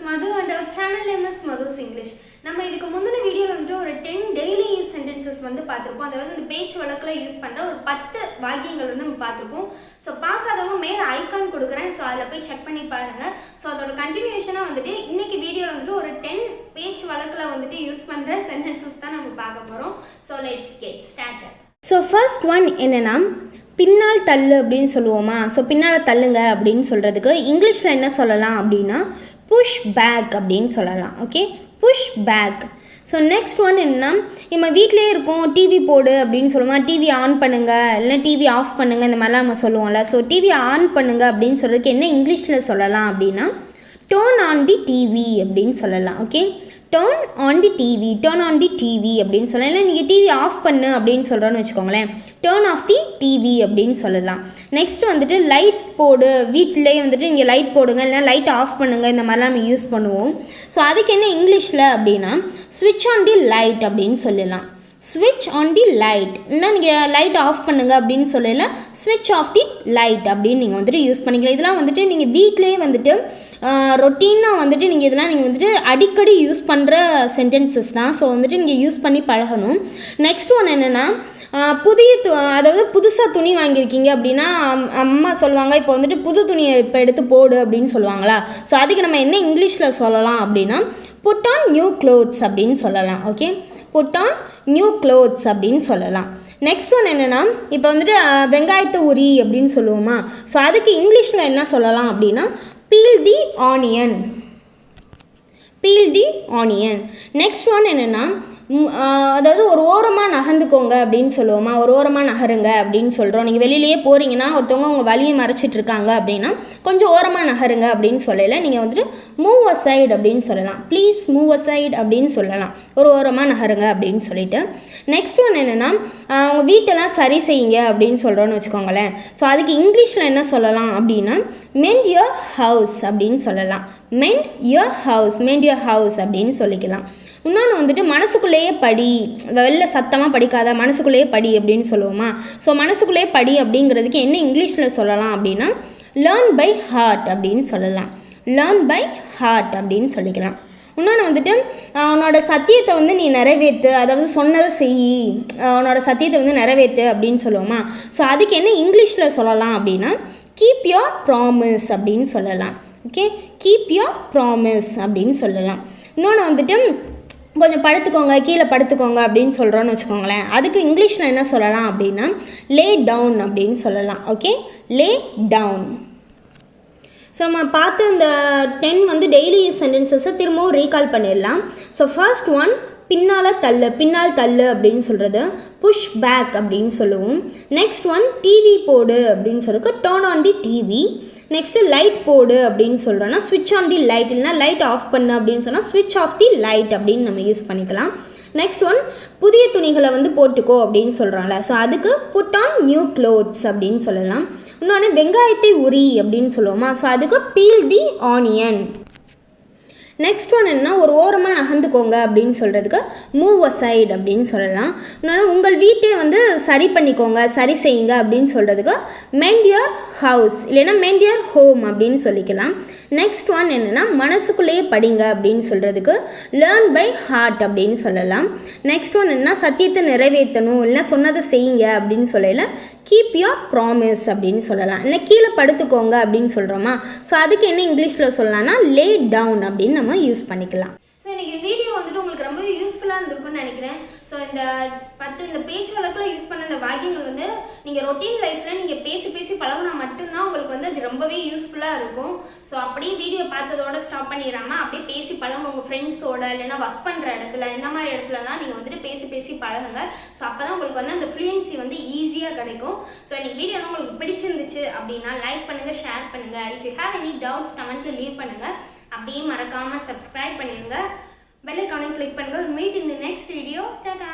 Madhu and our channel name is Madhu's English. நம்ம இதுக்கு முந்தின வீடியோல வந்து ஒரு 10 டெய்லி யூஸ் சென்டென்சஸ் வந்து பார்த்திருப்போம். அதாவது இந்த பேச்சு வழக்குல யூஸ் பண்ற ஒரு 10 வாக்கியங்கள் வந்து நம்ம பார்த்திருப்போம். சோ பார்க்காதவங்க மேல ஐகான் கொடுக்கிறேன். சோ அதல போய் செக் பண்ணி பாருங்க. சோ அதோட கண்டினியூஷனா வந்துட்டு இன்னைக்கு வீடியோல வந்து ஒரு 10 பேச்சு வழக்குல வந்துட்டு யூஸ் பண்ற சென்டென்சஸ் தான் நம்ம பார்க்க போறோம். So let's get started. So first one என்னென்னா பின்னால் தள்ளு அப்படின்னு சொல்லுவோமா. ஸோ பின்னால் தள்ளுங்க அப்படின்னு சொல்கிறதுக்கு இங்கிலீஷில் என்ன சொல்லலாம் அப்படின்னா புஷ் பேக் அப்படின்னு சொல்லலாம். Okay, push back. So next one என்னென்னா நம்ம வீட்டிலே இருக்கோம், டிவி போடு அப்படின்னு சொல்லுவோம். டிவி ஆன் பண்ணுங்கள் இல்லைனா டிவி ஆஃப் பண்ணுங்கள் இந்த மாதிரிலாம் நம்ம சொல்லுவோம்ல. ஸோ டிவி ஆன் பண்ணுங்கள் அப்படின்னு சொல்கிறதுக்கு என்ன இங்கிலீஷில் சொல்லலாம் அப்படின்னா டர்ன் ஆன் தி டிவி அப்படின்னு சொல்லலாம். Okay, turn on the TV, turn on the TV அப்படின்னு சொல்லலாம். இல்லை நீங்கள் டிவி ஆஃப் பண்ணு அப்படின்னு சொல்கிறோன்னு வச்சுக்கோங்களேன், டர்ன் ஆஃப் தி டிவி அப்படின்னு சொல்லலாம். நெக்ஸ்ட் வந்துட்டு லைட் போடு, வீட்டிலே வந்துட்டு நீங்கள் லைட் போடுங்க இல்லைனா லைட் ஆஃப் பண்ணுங்கள் இந்த மாதிரிலாம் நம்ம யூஸ் பண்ணுவோம். ஸோ அதுக்கு என்ன இங்கிலீஷில் அப்படின்னா ஸ்விட்ச் ஆன் தி லைட் அப்படின்னு சொல்லலாம். ஸ்விட்ச் ஆன் தி லைட், இல்லைனா நீங்கள் லைட் ஆஃப் பண்ணுங்கள் அப்படின்னு சொல்லல ஸ்விட்ச் ஆஃப் தி லைட் அப்படின்னு நீங்கள் வந்துட்டு யூஸ் பண்ணிக்கலாம். இதெல்லாம் வந்துட்டு நீங்கள் வீட்டிலேயே வந்துட்டு ரொட்டீனாக வந்துட்டு நீங்கள் இதெல்லாம் நீங்கள் வந்துட்டு அடிக்கடி யூஸ் பண்ணுற சென்டென்சஸ் தான். ஸோ வந்துட்டு நீங்கள் யூஸ் பண்ணி பழகணும். நெக்ஸ்ட் ஒன் என்னென்னா அதாவது புதுசாக துணி வாங்கியிருக்கீங்க அப்படின்னா அம்மா சொல்லுவாங்க இப்போ வந்துட்டு புது துணியை இப்போ எடுத்து போடு அப்படின்னு சொல்லுவாங்களா. ஸோ அதுக்கு நம்ம என்ன இங்கிலீஷில் சொல்லலாம் அப்படின்னா புட் ஆன் நியூ க்ளோத்ஸ் அப்படின்னு சொல்லலாம். Okay, put on new clothes அப்படின்னு சொல்லலாம். நெக்ஸ்ட் ஒன் என்னென்னா இப்போ வந்துட்டு வெங்காயத்தை உரி அப்படின்னு சொல்லுவோமா. ஸோ அதுக்கு இங்கிலீஷில் என்ன சொல்லலாம் அப்படின்னா பீல் தி ஆனியன், பீல் தி ஆனியன். நெக்ஸ்ட் ஒன் என்னென்னா அதாவது ஒரு ஓரமாக நகர்ந்துக்கோங்க அப்படின்னு சொல்லுவோமா. ஒரு ஓரமாக நகருங்க அப்படின்னு சொல்கிறோம். நீங்கள் வெளியிலேயே போகிறீங்கன்னா ஒருத்தவங்க உங்கள் வழியை மறைச்சிட்டு இருக்காங்க அப்படின்னா கொஞ்சம் ஓரமாக நகருங்க அப்படின்னு சொல்லலை, நீங்கள் வந்துட்டு மூவ் அசைடு அப்படின்னு சொல்லலாம். ப்ளீஸ் மூவ் அசைடு அப்படின்னு சொல்லலாம், ஒரு ஓரமாக நகருங்க அப்படின்னு சொல்லிட்டு. நெக்ஸ்ட் ஒன் என்னென்னா உங்கள் வீட்டெல்லாம் சரி செய்யுங்க அப்படின்னு சொல்கிறோன்னு வச்சுக்கோங்களேன். ஸோ அதுக்கு இங்கிலீஷில் என்ன சொல்லலாம் அப்படின்னா மெண்ட் யுவர் ஹவுஸ் அப்படின்னு சொல்லலாம். மெண்ட் யுவர் ஹவுஸ், மெண்ட் யுவர் ஹவுஸ் அப்படின்னு சொல்லிக்கலாம். இன்னொன்று வந்துட்டு மனசுக்குள்ளேயே படி, வெளில சத்தமாக படிக்காத மனசுக்குள்ளேயே படி அப்படின்னு சொல்லுவோமா. ஸோ மனசுக்குள்ளேயே படி அப்படிங்கிறதுக்கு என்ன இங்கிலீஷில் சொல்லலாம் அப்படின்னா லேர்ன் பை ஹார்ட் அப்படின்னு சொல்லலாம். லேர்ன் பை ஹார்ட் அப்படின்னு சொல்லிக்கலாம். இன்னொன்று வந்துட்டு உன்னோட சத்தியத்தை வந்து நீ நிறைவேற்று, அதாவது சொன்னதை செய், உன்னோட சத்தியத்தை வந்து நிறைவேற்று அப்படின்னு சொல்லுவோமா. ஸோ அதுக்கு என்ன இங்கிலீஷில் சொல்லலாம் அப்படின்னா கீப் யோர் ப்ராமிஸ் அப்படின்னு சொல்லலாம். ஓகே, கீப் யோர் ப்ராமிஸ் அப்படின்னு சொல்லலாம். இன்னொன்று வந்துட்டு கொஞ்சம் படுத்துக்கோங்க, கீழே படுத்துக்கோங்க அப்படின்னு சொல்கிறோன்னு வச்சுக்கோங்களேன். அதுக்கு இங்கிலீஷில் என்ன சொல்லலாம் அப்படின்னா லே டவுன் அப்படின்னு சொல்லலாம். ஓகே, லே டவுன். ஸோ நம்ம பார்த்து இந்த 10 வந்து டெய்லி யூஸ் சென்டென்சஸை திரும்பவும் ரீகால் பண்ணிடலாம். ஸோ ஃபர்ஸ்ட் ஒன் பின்னால் தள்ளு, பின்னால் தள்ளு அப்படின்னு சொல்கிறது புஷ் பேக் அப்படின்னு சொல்லுவோம். நெக்ஸ்ட் ஒன் டிவி போடு அப்படின்னு சொல்றதுக்கு turn on the TV. Next light போடு அப்படின்னு சொல்கிறோன்னா ஸ்விட்ச் ஆன் தி லைட், இல்லைனா லைட் ஆஃப் பண்ணு அப்படின்னு சொன்னால் ஸ்விட்ச் ஆஃப் தி லைட் அப்படின்னு நம்ம யூஸ் பண்ணிக்கலாம். நெக்ஸ்ட் ஒன் புதிய துணிகளை வந்து போட்டுக்கோ அப்படின்னு சொல்கிறோம்ல. ஸோ அதுக்கு புட் ஆன் நியூ க்ளோத்ஸ் அப்படின்னு சொல்லலாம். இன்னொன்று வெங்காயத்தை உரி அப்படின்னு சொல்லுவோமா. ஸோ அதுக்கு பீல் தி ஆனியன். நெக்ஸ்ட் ஒன் என்ன ஒரு ஓரமாக நகர்ந்துக்கோங்க அப்படின்னு சொல்கிறதுக்கு மூவ் அசைடு அப்படின்னு சொல்லலாம். இன்னொன்று உங்கள் வீட்டை வந்து சரி பண்ணிக்கோங்க, சரி செய்யுங்க அப்படின்னு சொல்கிறதுக்கு மெண்ட் யுவர் ஹவுஸ் இல்லைன்னா மெண்ட் யுவர் ஹோம் அப்படின்னு சொல்லிக்கலாம். நெக்ஸ்ட் ஒன் என்னென்னா மனசுக்குள்ளேயே படிங்க அப்படின்னு சொல்கிறதுக்கு லேர்ன் பை ஹார்ட் அப்படின்னு சொல்லலாம். நெக்ஸ்ட் ஒன் என்ன சத்தியத்தை நிறைவேற்றணும் இல்லைனா சொன்னதை செய்யுங்க அப்படின்னு சொல்லல கீப் யோர் ப்ராமிஸ் அப்படின்னு சொல்லலாம். இல்லை கீழே படுத்துக்கோங்க அப்படின்னு சொல்கிறோமா. ஸோ அதுக்கு என்ன இங்கிலீஷில் சொல்லலாம்னா லே டவுன் அப்படின்னு நம்ம யூஸ் பண்ணிக்கலாம். ஸோ இன்றைக்கி வீடியோ வந்துட்டு உங்களுக்கு ரொம்பவே யூஸ்ஃபுல்லாக இருந்திருக்கும்னு நினைக்கிறேன். ஸோ இந்த பேச்சு வழக்கில் யூஸ் பண்ண இந்த வாக்கியங்கள் வந்து நீங்கள் ரொட்டீன் லைஃப்பில் நீங்கள் பேசி பேசி பழகினா மட்டும்தான் உங்களுக்கு வந்து அது ரொம்பவே யூஸ்ஃபுல்லாக இருக்கும். ஸோ அப்படியே வீடியோ பார்த்ததோட ஸ்டாப் பண்ணிடாமல் அப்படியே பேசி பழங்க உங்கள் ஃப்ரெண்ட்ஸோட இல்லைன்னா ஒர்க் பண்ணுற இடத்துல இந்த மாதிரி இடத்துலலாம் நீங்கள் வந்துட்டு பேசி பேசி பழகுங்க. ஸோ அப்போ தான் உங்களுக்கு வந்து அந்த ஃப்ளூயன்சி வந்து ஈஸியாக கிடைக்கும். ஸோ இன்னைக்கு வீடியோ வந்து உங்களுக்கு பிடிச்சிருந்துச்சு அப்படின்னா லைக் பண்ணுங்கள், ஷேர் பண்ணுங்கள். If you have any doubts கமெண்ட்டில் லீவ் பண்ணுங்கள். அப்படியே மறக்காமல் சப்ஸ்கிரைப் பண்ணிடுங்க, பெல் ஐகானை கிளிக் பண்ணுங்கள். Meet in the next video. Tata.